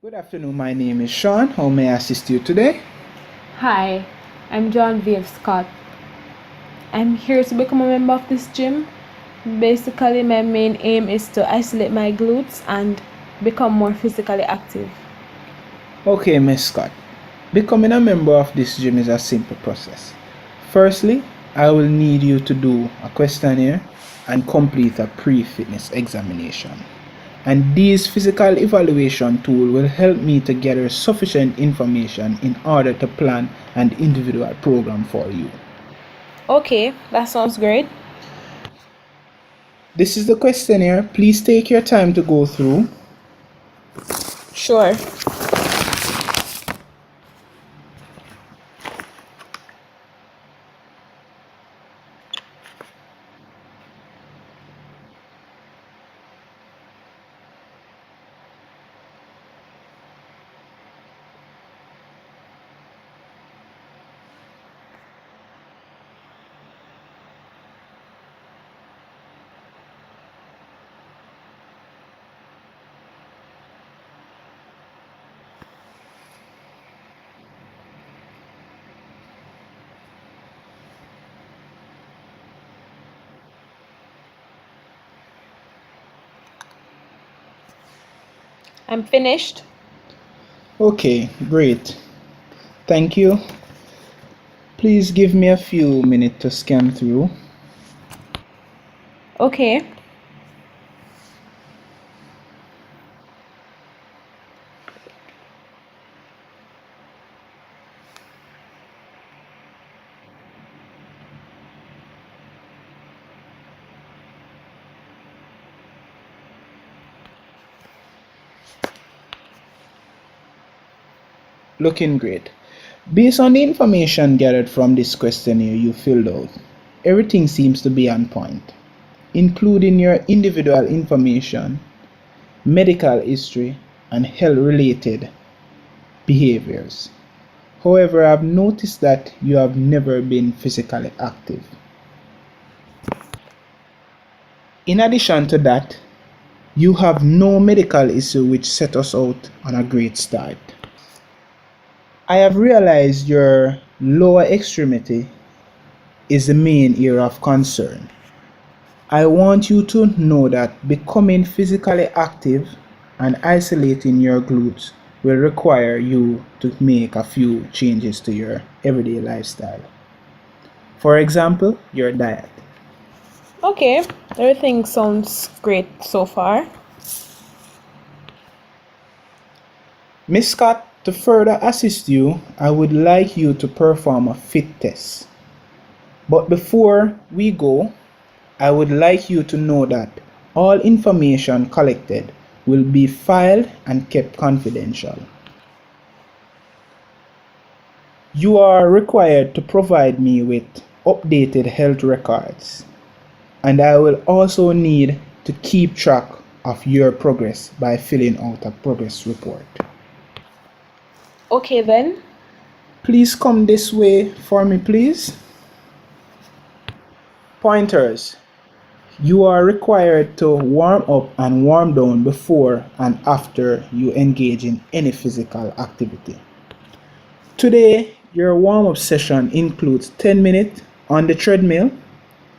Good afternoon, my name is Shawn. How may I assist you today? Hi, I'm Genevieve Scott. I'm here to become a member of this gym. Basically, my main aim is to isolate my glutes and become more physically active. Okay, Miss Scott. Becoming a member of this gym is a simple process. Firstly, I will need you to do a questionnaire and complete a pre-fitness examination. And these physical evaluation tool will help me to gather sufficient information in order to plan an individual program for you. Okay, that sounds great. This is the questionnaire. Please take your time to go through. Sure. I'm finished. Okay, great. Thank you. Please give me a few minutes to scan through. Okay. Looking great. Based on the information gathered from this questionnaire you filled out, everything seems to be on point, including your individual information, medical history, and health related behaviors. However, I've noticed that you have never been physically active. In addition to that, you have no medical issue, which set us out on a great start. I have realized your lower extremity is the main area of concern. I want you to know that becoming physically active and isolating your glutes will require you to make a few changes to your everyday lifestyle. For example, your diet. Okay, everything sounds great so far. Miss Scott, to further assist you, I would like you to perform a fit test. But before we go, I would like you to know that all information collected will be filed and kept confidential. You are required to provide me with updated health records, and I will also need to keep track of your progress by filling out a progress report. Okay then. Please come this way for me, please. Pointers. You are required to warm up and warm down before and after you engage in any physical activity. Today, your warm up session includes 10 minutes on the treadmill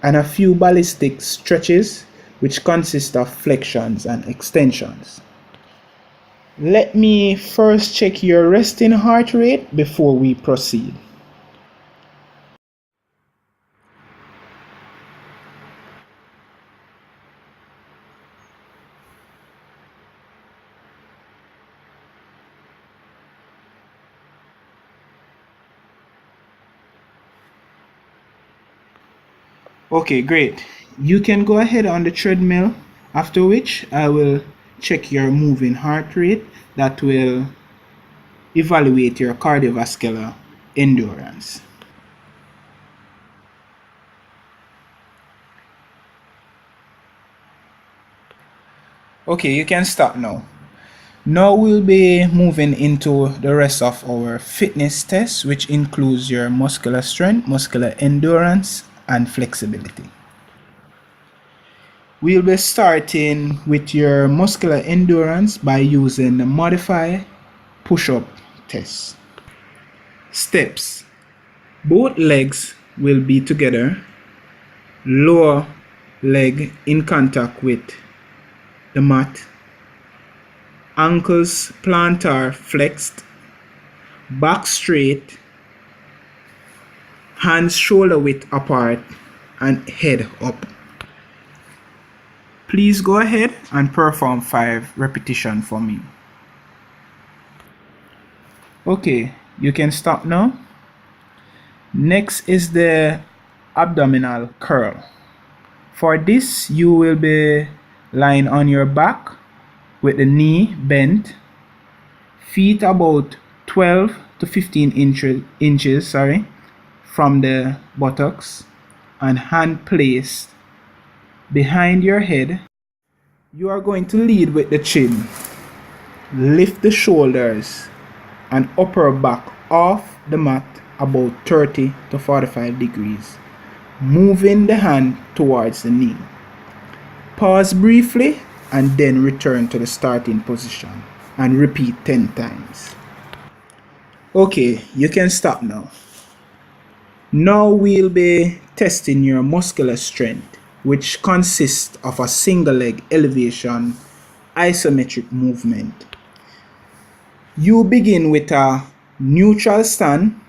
and a few ballistic stretches, which consist of flexions and extensions. Let me first check your resting heart rate before we proceed. Okay, great. You can go ahead on the treadmill, after which I will check your moving heart rate. That will evaluate your cardiovascular endurance. Okay, you can stop now. Now we'll be moving into the rest of our fitness tests, which includes your muscular strength, muscular endurance, and flexibility. We'll be starting with your muscular endurance by using the modified push-up test. Steps. Both legs will be together, lower leg in contact with the mat, ankles plantar flexed, back straight, hands shoulder width apart, and head up. Please go ahead and perform 5 repetitions for me. Okay, you can stop now. Next is the abdominal curl. For this, you will be lying on your back with the knee bent, feet about 12 to 15 inches from the buttocks, and hand placed behind your head. You are going to lead with the chin. Lift the shoulders and upper back off the mat about 30 to 45 degrees, moving the hand towards the knee. Pause briefly and then return to the starting position and repeat 10 times. Okay, you can stop now. Now we'll be testing your muscular strength, which consists of a single leg elevation isometric movement. You begin with a neutral stand,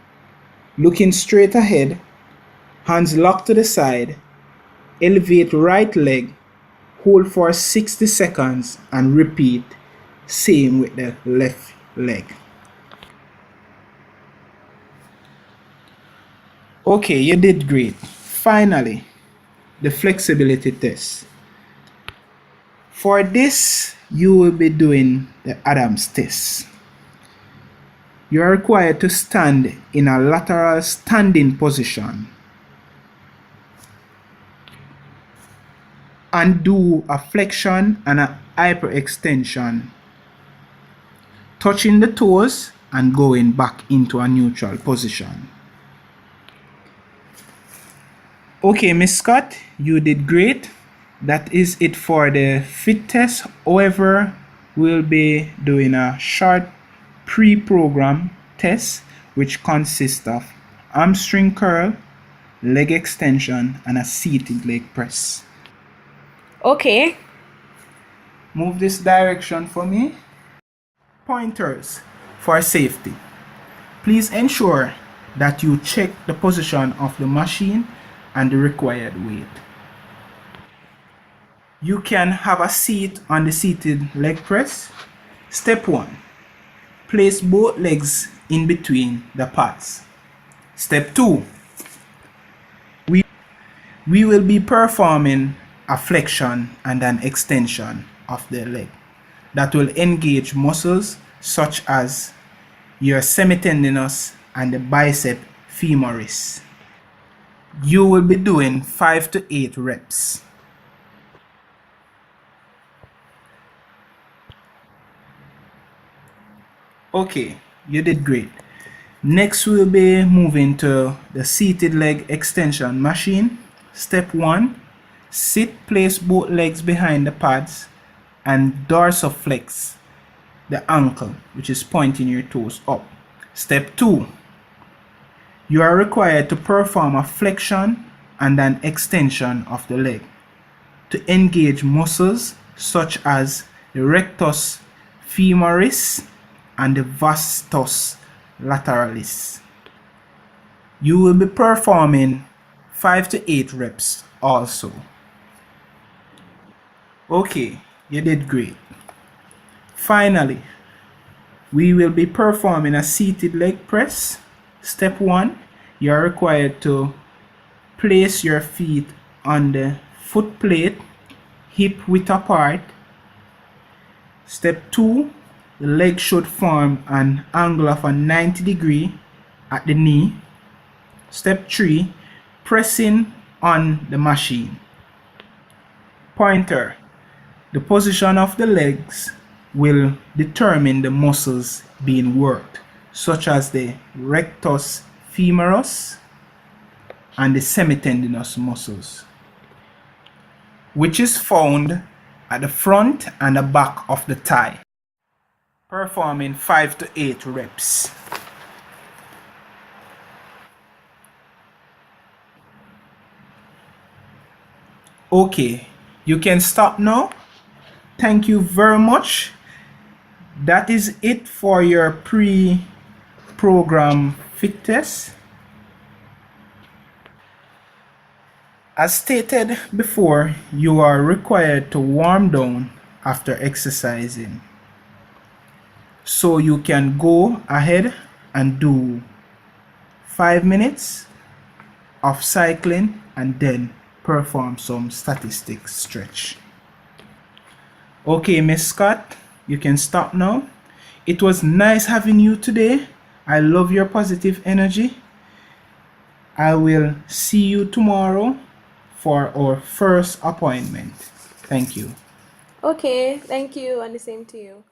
looking straight ahead, hands locked to the side, elevate right leg, hold for 60 seconds and repeat, same with the left leg. Okay, you did great. Finally, the flexibility test. For this, you will be doing the Adams test. You are required to stand in a lateral standing position and do a flexion and a hyperextension, touching the toes and going back into a neutral position. Okay, Miss Scott, you did great. That is it for the fit test. However, we'll be doing a short pre-program test which consists of hamstring curl, leg extension, and a seated leg press. Okay. Move this direction for me. Pointers for safety. Please ensure that you check the position of the machine and the required weight. You can have a seat on the seated leg press. Step 1. Place both legs in between the pads. Step 2. We will be performing a flexion and an extension of the leg that will engage muscles such as your semitendinous and the bicep femoris. You will be doing 5 to 8 reps. Okay, you did great. Next we'll be moving to the seated leg extension machine. Step 1. Sit, place both legs behind the pads and dorsiflex the ankle, which is pointing your toes up. Step 2. You are required to perform a flexion and an extension of the leg to engage muscles such as the rectus femoris and the vastus lateralis. You will be performing 5 to 8 reps also. Okay, you did great. Finally, we will be performing a seated leg press. Step 1, you are required to place your feet on the foot plate, hip width apart. Step 2, the leg should form an angle of a 90 degree at the knee. Step 3, pressing on the machine. Pointer. The position of the legs will determine the muscles being worked, such as the rectus femoris and the semitendinous muscles, which is found at the front and the back of the thigh. performing 5 to 8 reps. Okay, you can stop now. Thank you very much. That is it for your pre-program fit test. As stated before, you are required to warm down after exercising. So you can go ahead and do 5 minutes of cycling and then perform some static stretch. Okay, Miss Scott, you can stop now. It was nice having you today. I love your positive energy. I will see you tomorrow for our first appointment. Thank you. Okay, thank you, and the same to you.